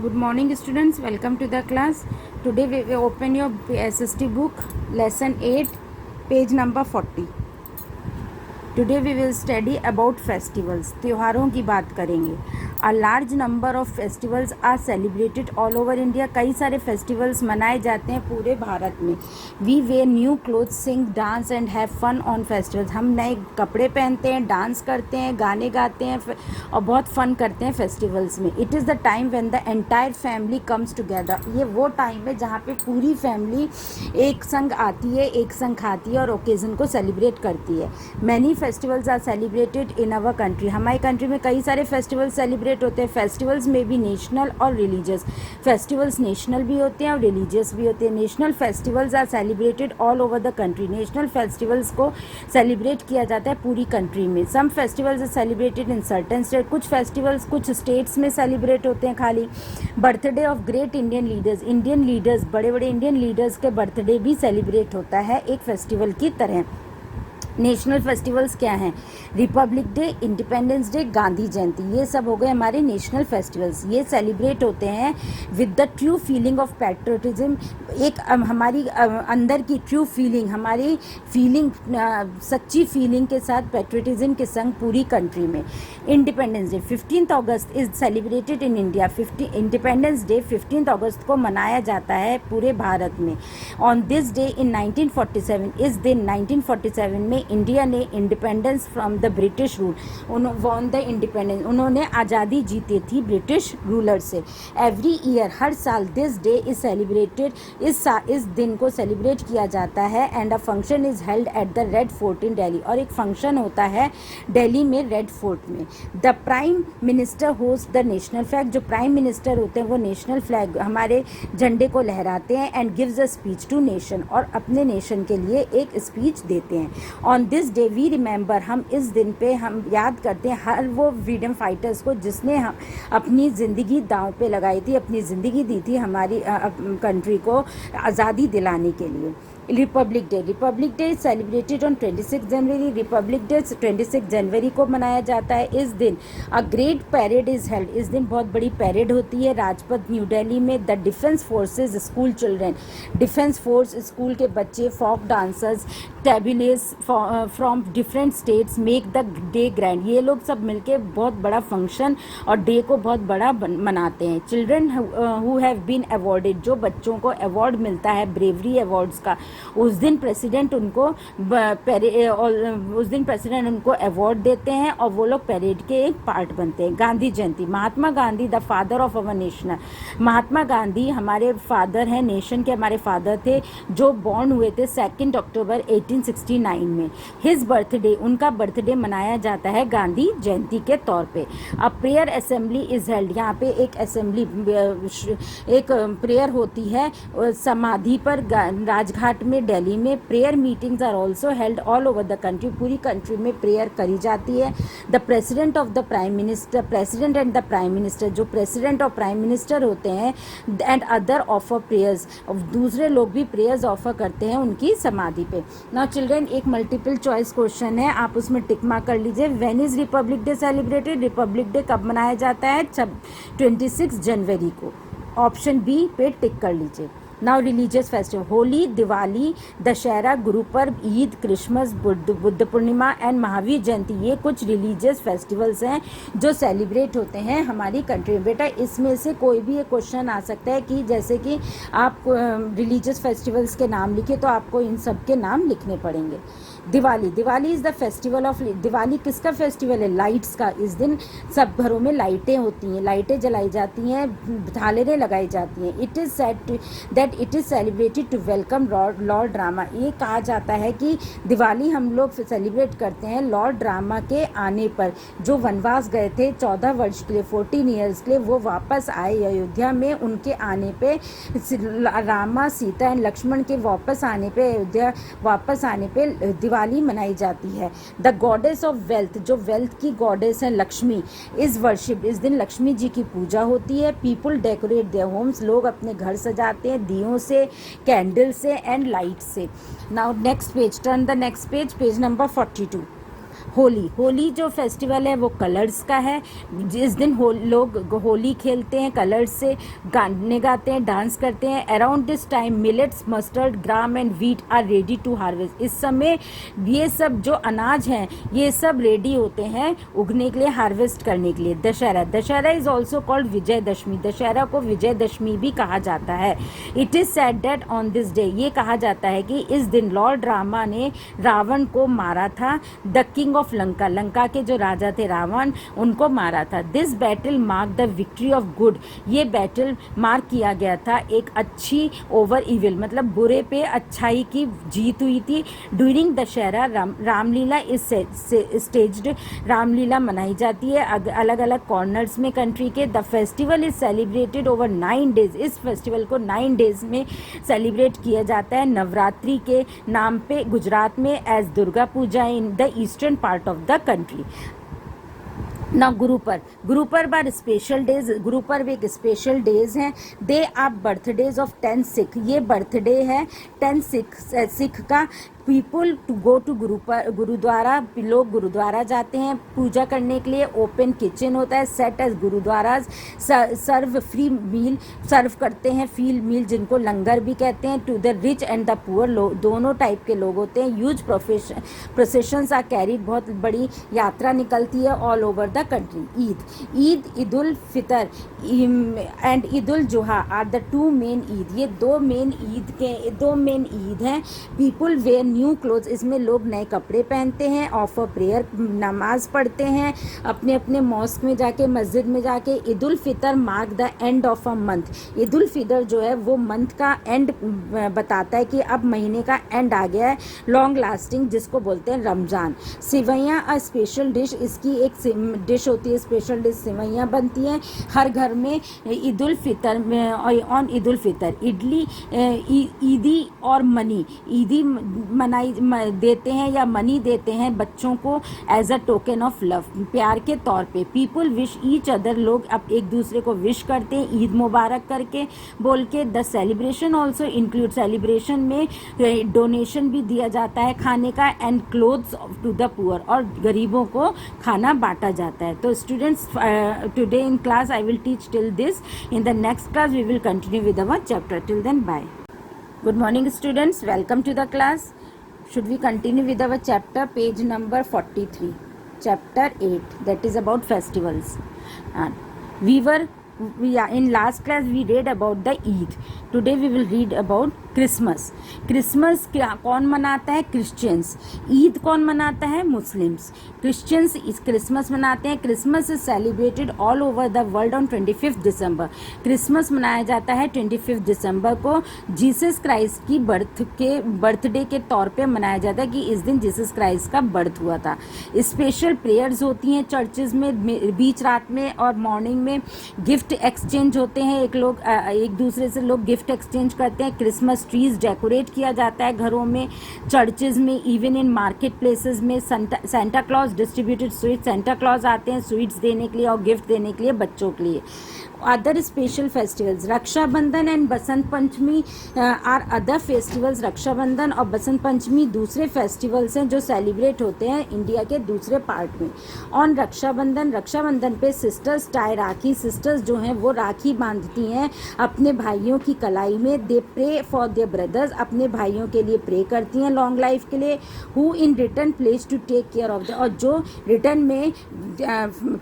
Good morning students, welcome to the class. Today we will open your SST book, lesson 8, page number 40. Today we will study about festivals. त्योहारों की बात करेंगे. A large number of festivals are celebrated all over India. कई सारे festivals मनाए जाते हैं पूरे भारत में. We wear new clothes, sing, dance and have fun on festivals. हम नए कपड़े पहनते हैं, डांस करते हैं, गाने गाते हैं और बहुत फन करते हैं फेस्टिवल्स में. It is the time when the entire family comes together. ये वो टाइम है जहाँ पे पूरी फैमिली एक संग आती है, एक संग खाती है और ओकेज़न को सेलिब्रेट करती है. Many festivals are celebrated in our country. हमारी कंट्री में कई सारे फेस्टिवल सेलिब्रेट होते हैं. फेस्टिवल्स में भी नेशनल और रिलीजियस. फेस्टिवल्स नेशनल भी होते हैं और रिलीजियस भी होते हैं. National festivals are celebrated all over the country. National festivals को सेलिब्रेट किया जाता है पूरी कंट्री में. Some festivals are celebrated in certain state. कुछ फेस्टिवल्स कुछ स्टेट्स में सेलिब्रेट होते हैं खाली. Birthday of great Indian leaders. Indian leaders, बड़े बड़े इंडियन लीडर्स के बर्थडे भी सेलिब्रेट होता है एक फेस्टिवल की तरह. नेशनल फेस्टिवल्स क्या हैं? Republic Day, Independence Day, Gandhi Jayanti. ये सब हो गए हमारे नेशनल फेस्टिवल्स. ये सेलिब्रेट होते हैं with the true feeling of patriotism. एक हमारी अंदर की ट्रू फीलिंग, हमारी फीलिंग, सच्ची फीलिंग के साथ पैट्रियटिज्म के संग पूरी कंट्री में. Independence day 15 August is celebrated in India. Independence day 15 अगस्त को मनाया जाता है पूरे भारत में. ऑन दिस डे इन 1947, इस दिन 1947 में इंडिया ने independence from the British rule, won the independence, उन्होंने आज़ादी जीती थी ब्रिटिश रूलर से. एवरी ईयर, हर साल, दिस डे इज सेलिब्रेटेड, इस दिन को सेलिब्रेट किया जाता है. And a function is held at the Red Fort in Delhi. और एक फंक्शन होता है दिल्ली में रेड फोर्ट में. The prime Minister host the national flag. जो प्राइम मिनिस्टर होते हैं वो नेशनल फ्लैग, हमारे झंडे को लहराते हैं. And gives a speech to nation, और अपने नेशन के लिए एक स्पीच देते हैं. On this day we remember, हम इस दिन पे हम याद करते हैं हर वो फ्रीडम फाइटर्स को जिसने हम अपनी ज़िंदगी दांव पे लगाई थी, अपनी ज़िंदगी दी थी हमारी कंट्री को आज़ादी दिलाने के लिए. Republic day. Republic day celebrated on 26 January. Republic day 26 जनवरी को मनाया जाता है. इस दिन a great parade is held. इस दिन बहुत बड़ी पैरेड होती है राजपथ न्यू दिल्ली में. The defence forces school children. Defence force school के बच्चे, folk dancers, tableaus from different states make the day grand. ये लोग सब मिलके बहुत बड़ा फंक्शन और डे को बहुत बड़ा मनाते हैं. Children who have been awarded. जो बच्चों को अवार्ड मिलता है ब्रेवरी अवार्ड्स का, उस दिन प्रेसिडेंट उनको अवार्ड देते हैं और वो लोग परेड के एक पार्ट बनते हैं. Gandhi Jayanti. Mahatma Gandhi the father of our nation. Mahatma Gandhi हमारे फादर हैं, नेशन के हमारे फादर थे, जो बॉर्न हुए थे 2 अक्टूबर 1869 में. हिज बर्थडे, उनका बर्थडे मनाया जाता है गांधी जयंती के तौर पे. A prayer assembly is held. यहाँ पे एक असेंबली, एक प्रेयर होती है समाधि पर राजघाट में दिल्ली में. Prayer meetings are also held all over the country. पूरी कंट्री में प्रेयर करी जाती है. The president of the prime minister, president and the prime minister, जो प्रेसिडेंट और प्राइम मिनिस्टर होते हैं, एंड अदर ऑफर प्रेयर्स, दूसरे लोग भी प्रेयर्स ऑफर करते हैं उनकी समाधि पे. नाउ चिल्ड्रन, एक मल्टीपल चॉइस क्वेश्चन है, आप उसमें टिक मार्क कर लीजिए. When is Republic day celebrated? Republic day कब मनाया जाता है? 26 जनवरी को. ऑप्शन बी पे टिक कर लीजिए. Now religious festival. Holi, Diwali, Dussehra, Guru Parv, Eid, Christmas, Buddha Purnima and Mahavir Jayanti, ये कुछ रिलीजियस फेस्टिवल्स हैं जो सेलिब्रेट होते हैं हमारी कंट्री में. बेटा इसमें से कोई भी एक क्वेश्चन आ सकता है कि जैसे कि आप रिलीजियस फेस्टिवल्स के नाम लिखे तो आपको इन सब के नाम लिखने पड़ेंगे. Diwali. Diwali is the festival of. Diwali किसका फेस्टिवल है? लाइट्स का. इस दिन सब घरों में लाइटें होती हैं, लाइटें जलाई जाती हैं, झालरें लगाई जाती हैं. It is said that it is celebrated to welcome Lord Rama. ये कहा जाता है कि दिवाली हम लोग सेलिब्रेट करते हैं लॉर्ड रामा के आने पर, जो वनवास गए थे 14 वर्ष के लिए, 14 ईयर्स के लिए, वो वापस आए अयोध्या में. उनके आने पे रामा, सीता एंड लक्ष्मण के वापस आने पे, अयोध्या वापस आने पे दिवाली मनाई जाती है. द गॉडेस ऑफ वेल्थ, जो वेल्थ की गॉडेस है लक्ष्मी, इज वर्शिप. इस दिन लक्ष्मी जी की पूजा होती है. People decorate their homes. लोग अपने घर सजाते हैं दियों से, कैंडल से एंड लाइट से. Now next page, turn the next page, page number 42. Holi जो फेस्टिवल है वो कलर्स का है। जिस दिन लोग होली खेलते हैं, कलर्स से गाने गाते हैं, डांस करते हैं। Around this time millets, mustard, gram and wheat are ready to harvest. इस समय ये सब जो अनाज हैं ये सब रेडी होते हैं उगने के लिए, हार्वेस्ट करने के लिए। Dussehra is also called Vijayadashami. Dussehra को विजयदशमी भी कहा जाता है। It is said that on this day, ये कहा जाता है कि इस दिन लॉर्ड रामा ने रावण को मारा था। The king of Lanka, Lanka के जो राजा थे रावण, उनको मारा था। This battle mark the victory of good, ये बैटल मार्क किया गया था एक अच्छी ओवर इविल, मतलब बुरे पे अच्छाई की जीत हुई थी। During Dussehra Ramlila is staged, Ramlila मनाई जाती है अलग अलग कॉर्नर्स में कंट्री के। The festival is celebrated over 9 days, इस फेस्टिवल को 9 डेज में सेलिब्रेट किया जाता है नवरात्रि के नाम पे गुजरात में, as Durga Puja in the eastern part of the country. ना Gurpurab are special days, Gurpurab एक स्पेशल डेज हैं। They are birthdays of 10 Sikh, ये बर्थडे है 10 सिख का। People to go to gurdwara, लोग गुरुद्वारा जाते हैं पूजा करने के लिए। ओपन किचन होता है, set as gurdwara. Serve free meal, serve करते हैं फ्री मील जिनको लंगर भी कहते हैं, to the rich and the poor, दोनों टाइप के लोग होते हैं। ह्यूज प्रोसेशंस आर कैरीड, बहुत बड़ी यात्रा निकलती है all over the country. Eid ul Fitr and Eid ul Zuha are the 2 main Eid, ये 2 मेन ईद हैं। पीपुल वेयर न्यू क्लोथ्स, इसमें लोग नए कपड़े पहनते हैं। ऑफर प्रेयर, नमाज पढ़ते हैं अपने अपने मॉस्क में जाके, मस्जिद में जाके। Eid ul Fitr mark the end of a month, Eid ul Fitr जो है वो मंथ का एंड बताता है कि अब महीने का एंड आ गया है। लॉन्ग लास्टिंग, जिसको बोलते हैं रमज़ान। सेवैयाँ अ स्पेशल डिश, इसकी एक डिश होती है स्पेशल डिश, सेवैयाँ बनती हैं हर घर में ईद उल फितर में। ऑन ईद उल फितर इडली, ईदी और मनी, ईदी मनाई देते हैं या मनी देते हैं बच्चों को as a token of love, प्यार के तौर पे। पीपल विश ईच अदर, लोग अब एक दूसरे को विश करते हैं ईद मुबारक करके बोल के। The celebration also include, celebration में डोनेशन भी दिया जाता है खाने का, and clothes to the poor, और गरीबों को खाना बांटा जाता है। तो students, today in class I will teach till this, in the next class we will continue with our chapter. Till then, bye. Good morning students, welcome to the class. Should we continue with our chapter, page number 43, chapter 8, that is about festivals. In last class we read about the Eid. Today we will read about Christmas. Christmas कौन मनाता है? Christians. Eid कौन मनाता है? Muslims. Christians इस Christmas मनाते हैं. Christmas is celebrated all over the world on 25 December. Christmas मनाया जाता है 25 दिसंबर को. जीसस क्राइस्ट की बर्थडे के तौर पे मनाया जाता है कि इस दिन जीसस क्राइस्ट का बर्थ हुआ था. स्पेशल प्रेयर्स होती हैं चर्चेज में बीच रात में और मॉर्निंग में. गिफ्ट एक्सचेंज होते हैं, एक दूसरे से लोग गिफ्ट एक्सचेंज करते हैं. क्रिसमस ट्रीज डेकोरेट किया जाता है घरों में, चर्चेज में, इवन इन मार्केट प्लेसेस में. Santa Claus distributed sweet, Santa Claus आते हैं स्वीट्स देने के लिए और गिफ्ट देने के लिए बच्चों के लिए. Other special festivals, Rakshabandhan and Basant Panchami are other festivals. Rakshabandhan और बसंत पंचमी दूसरे फेस्टिवल्स हैं जो सेलिब्रेट होते हैं इंडिया के दूसरे पार्ट में. ऑन रक्षाबंधन पे सिस्टर्स टाई राखी, सिस्टर्स जो हैं वो राखी बांधती हैं अपने भाइयों की कलाई में. दे प्रे फॉर देयर ब्रदर्स, अपने भाइयों के लिए प्रे करती हैं लॉन्ग लाइफ के लिए. Who in return pledge to take care of the, और जो रिटर्न में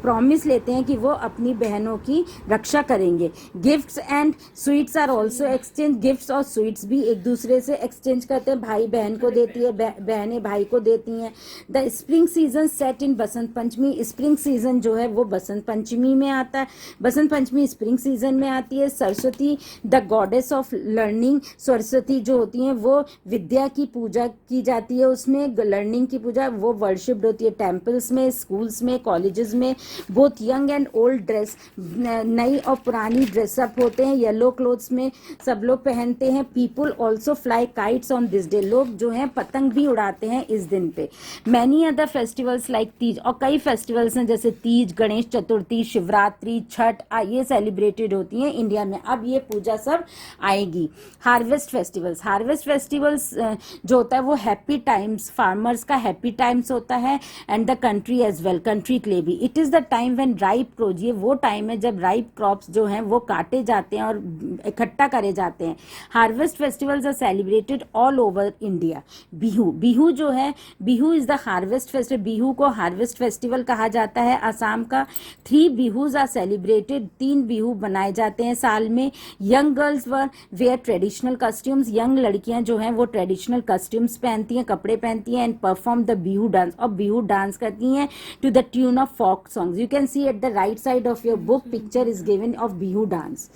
प्रॉमिस लेते हैं कि वो अपनी बहनों की रक्षा करेंगे. Gifts and sweets are also exchange, gifts और स्वीट्स भी एक दूसरे से एक्सचेंज करते हैं. भाई बहन को देती है, बहनें भाई को देती हैं. The spring season set in Basant Panchami, spring season जो है वो बसंत पंचमी में आता है. बसंत पंचमी स्प्रिंग सीजन में आती है. Saraswati the goddess of learning, Saraswati जो होती हैं वो विद्या की पूजा की जाती है, उसमें लर्निंग की पूजा वो वर्शिप्ड होती है टेम्पल्स में, स्कूल्स में, कॉलेजेस में. Both young and old dress, नई नई और पुरानी ड्रेसअप होते हैं, येलो क्लोथ्स में सब लोग पहनते हैं। People also fly kites on this day, लोग जो हैं पतंग भी उड़ाते हैं इस दिन पे। Many other festivals like Teej, और कई फेस्टिवल्स हैं जैसे तीज, गणेश चतुर्थी, शिवरात्रि, छठ, ये सेलिब्रेटेड होती हैं इंडिया में। अब ये पूजा सब आएगी। हार्वेस्ट फेस्टिवल्स, हार्वेस्ट फेस्टिवल्स जो होता है वो हैप्पी टाइम्स, फार्मर्स का हैप्पी टाइम्स होता है, and the country as well, country के लिए भी। It is the time when ripe crops, ये वो टाइम है जब राइप क्रॉप्स जो हैं वो काटे जाते हैं और इकट्ठा करे जाते हैं। Harvest festivals are celebrated all over India. Bihu, Bihu जो है, Bihu is the harvest festival, Bihu को हार्वेस्ट फेस्टिवल कहा जाता है असम का। 3 बिहूज आर सेलिब्रेटेड, 3 बिहू बनाए जाते हैं साल में। Young girls were wear traditional costumes, young लड़कियां जो हैं वो ट्रेडिशनल कस्ट्यूम्स पहनती हैं, कपड़े पहनती हैं, and perform the Bihu dance, और बिहू डांस करती हैं to the tune of folk songs. You can see at the right side of your book picture is given of Bihu dance.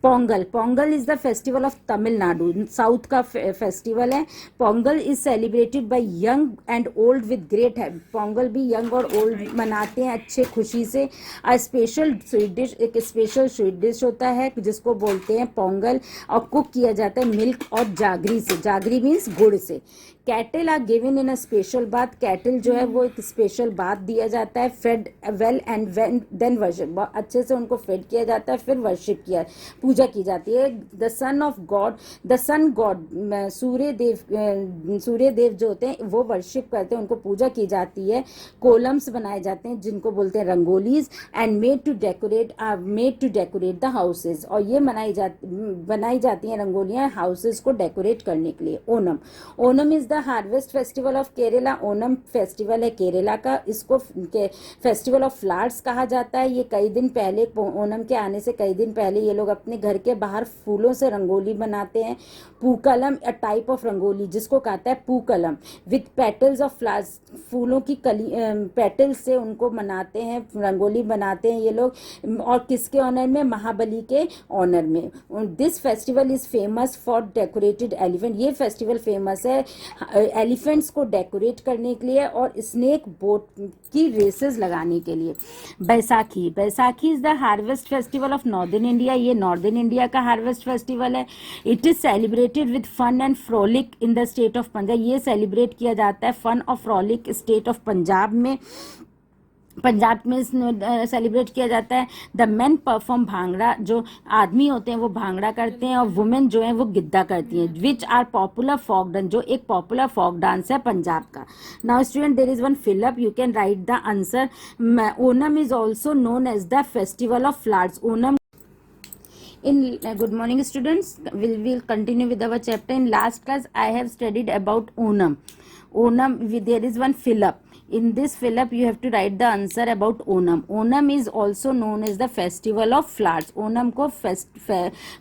Pongal, Pongal is the festival of Tamil Nadu, south का festival है। Pongal is celebrated by young and old with great happy, Pongal भी young और old मनाते हैं अच्छे खुशी से। A special sweet dish, एक स्पेशल स्वीट डिश होता है जिसको बोलते हैं पोंगल, और कुक किया जाता है मिल्क और जागरी से, जागरी मीन्स गुड़ से। Cattle are given in a special bath, cattle जो है वो एक स्पेशल बाथ दिया जाता है। Fed well and then worship, अच्छे से उनको फेड किया जाता है, फिर वर्शिप किया, पूजा की जाती है। The son of God, the sun god, Surya Dev, Surya Dev जो होते हैं वो वर्शिप करते हैं, उनको पूजा की जाती है। कोलम्स बनाए जाते हैं जिनको बोलते हैं rangolis, and made to decorate the houses, और ये बनाई जाती हैं रंगोलियां हाउसेज को डेकोरेट करने के लिए। Onam, Onam is the harvest festival of Kerala, Onam festival है केरला का, इसको फेस्टिवल ऑफ फ्लावर्स कहा जाता है। ये कई दिन पहले, ओनम के आने से कई दिन पहले ये लोग अपने घर के बाहर फूलों से रंगोली बनाते हैं। पूकलम, अ टाइप ऑफ रंगोली जिसको कहता है पूकलम, विथ पेटल्स ऑफ फ्लावर्स, फूलों की कली पेटल्स से उनको बनाते हैं, रंगोली बनाते हैं ये लोग। और किसके ऑनर में? महाबली के ऑनर में। This festival is famous for decorated elephant, ये फेस्टिवल फेमस है एलिफेंट्स को डेकोरेट करने के लिए और स्नेक बोट की रेसेस लगाने के लिए। Baisakhi, Baisakhi is the harvest festival of northern India, ये नॉर्दर्न इंडिया का हार्वेस्ट फेस्टिवल है। It is celebrated with fun and frolic in the state of Punjab, ये सेलिब्रेट किया जाता है फन और फ्रोलिक स्टेट ऑफ पंजाब में, पंजाब में सेलिब्रेट किया जाता है। द मेन परफॉर्म भांगड़ा, जो आदमी होते हैं वो भांगड़ा करते हैं, और वुमेन जो है वो गिद्दा करती हैं। Which are popular folk dance, जो एक पॉपुलर फोक डांस है पंजाब का। Now student there is one fill up, you can write the answer. Onam is also known as the festival of flowers. Onam good morning students, we'll continue with our chapter. In last class I have studied about Onam. There is one fill up. In this fill up you have to write the answer about Onam. Onam is also known as the festival of flowers. Onam को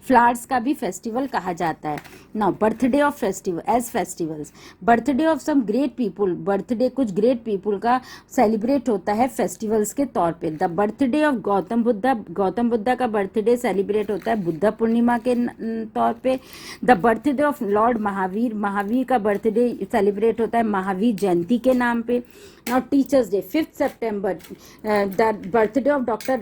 flowers का भी festival कहा जाता है. Now birthday of festival as festivals. Birthday of some great people. Birthday कुछ great people का celebrate होता है festivals के तौर पे. The birthday of Gautam Buddha का birthday celebrate होता है बुद्धा पूर्णिमा के तौर पे. The birthday of Lord Mahavir का birthday celebrate होता है महावीर जयंती के नाम पे. Now Teachers Day 5th September, the birthday of Dr.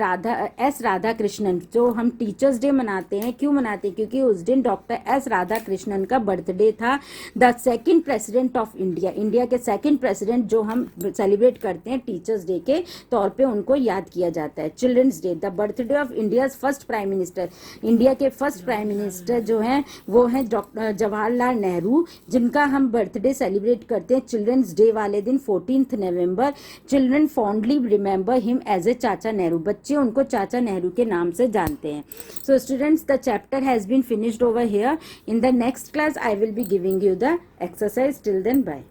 Radha Krishnan, जो हम टीचर्स डे मनाते हैं. क्यों मनाते हैं? क्योंकि उस दिन डॉक्टर एस राधा कृष्णन का बर्थडे था. The second president of India, India के सेकंड प्रेसिडेंट जो हम सेलिब्रेट करते हैं टीचर्स डे के तौर पे, उनको याद किया जाता है. Children's day, the birthday of India's first prime minister, India के फर्स्ट प्राइम मिनिस्टर जो हैं वो हैं डॉक्टर जवाहरलाल नेहरू, जिनका हम बर्थडे सेलिब्रेट करते हैं चिल्ड्रंस डे वाले दिन 14th November. Children fondly remember him as a Chacha Nehru. बच्चे उनको चाचा नेहरू के नाम से जानते हैं. So students, the chapter has been finished over here. In the next class I will be giving you the exercise. Till then, bye.